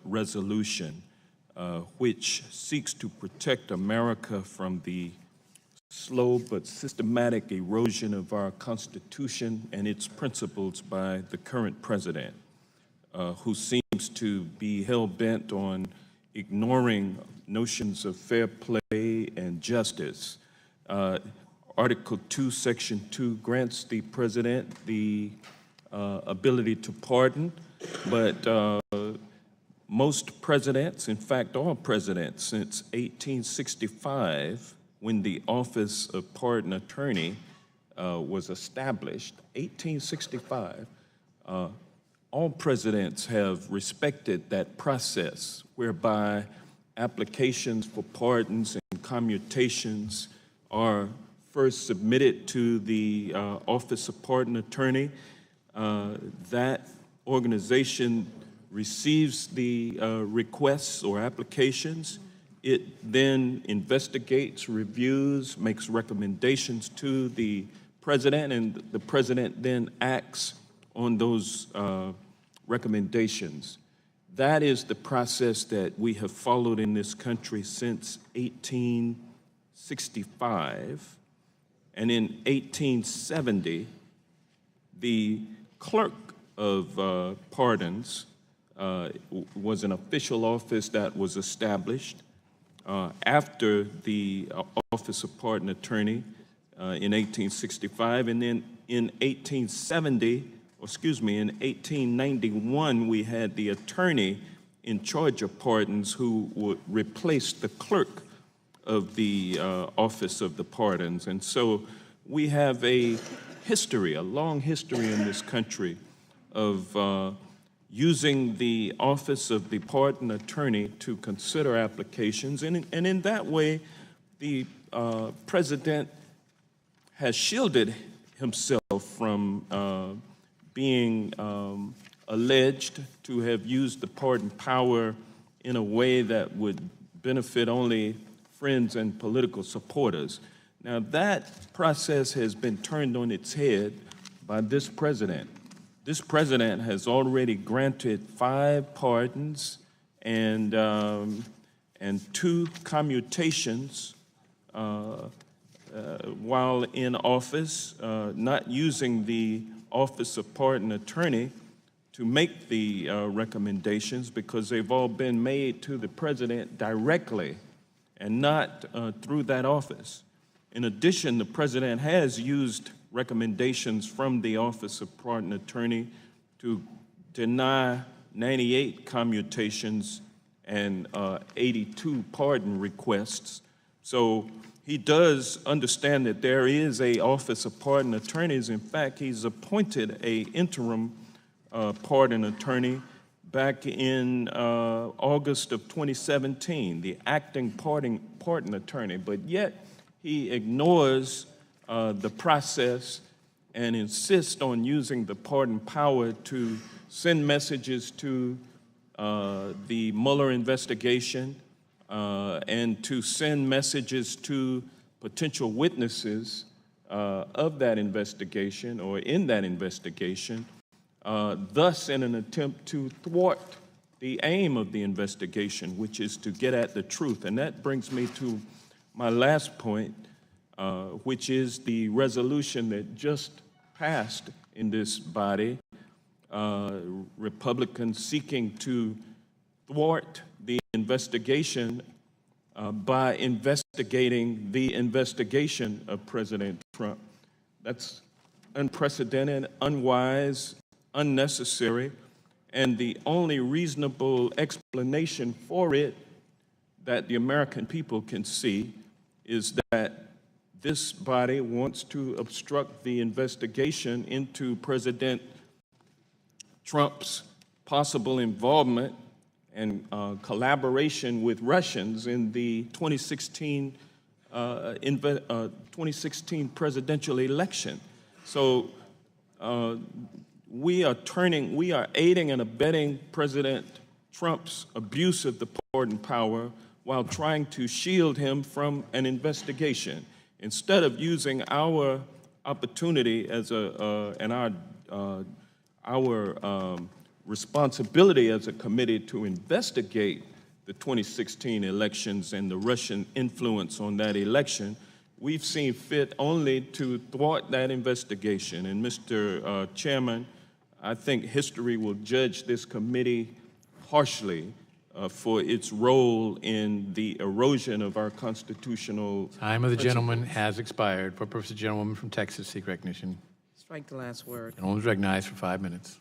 resolution which seeks to protect America from the slow but systematic erosion of our Constitution and its principles by the current president, who seems to be hell-bent on ignoring notions of fair play and justice. Article 2, Section 2 grants the president the ability to pardon, but most presidents, in fact all presidents since 1865, when the office of pardon attorney was established, 1865, all presidents have respected that process whereby applications for pardons and commutations are first submitted to the office of pardon attorney. That organization receives the requests or applications. It then investigates, reviews, makes recommendations to the president, and the president then acts on those recommendations. That is the process that we have followed in this country since 1865. And in 1870, the clerk of pardons was an official office that was established after the office of pardon attorney in 1865, and then in 1891, we had the attorney in charge of pardons who would replace the clerk of the office of the pardons. And so we have a history, a long history in this country of using the office of the pardon attorney to consider applications. And in that way, the president has shielded himself from being alleged to have used the pardon power in a way that would benefit only friends and political supporters. Now, that process has been turned on its head by this president. This president has already granted 5 pardons and 2 commutations while in office, not using the office of pardon attorney to make the recommendations, because they've all been made to the president directly and not through that office. In addition, the president has used recommendations from the office of pardon attorney to deny 98 commutations and 82 pardon requests. So he does understand that there is a office of pardon attorneys. In fact, he's appointed a interim pardon attorney back in August of 2017, the acting pardon attorney, but yet he ignores the process and insists on using the pardon power to send messages to the Mueller investigation and to send messages to potential witnesses of that investigation or in that investigation, thus in an attempt to thwart the aim of the investigation, which is to get at the truth. And that brings me to my last point, which is the resolution that just passed in this body, Republicans seeking to thwart the investigation by investigating the investigation of President Trump. That's unprecedented, unwise, unnecessary, and the only reasonable explanation for it that the American people can see is that this body wants to obstruct the investigation into President Trump's possible involvement and collaboration with Russians in the 2016 presidential election. So we are aiding and abetting President Trump's abuse of the pardon power while trying to shield him from an investigation. Instead of using our opportunity as our responsibility as a committee to investigate the 2016 elections and the Russian influence on that election, we've seen fit only to thwart that investigation. And Mr. Chairman, I think history will judge this committee harshly for its role in the erosion of our constitutional Time of the principles. gentleman has expired. For purpose of the gentlewoman from Texas, seek recognition. Strike the last word. Gentlewoman is recognized for 5 minutes.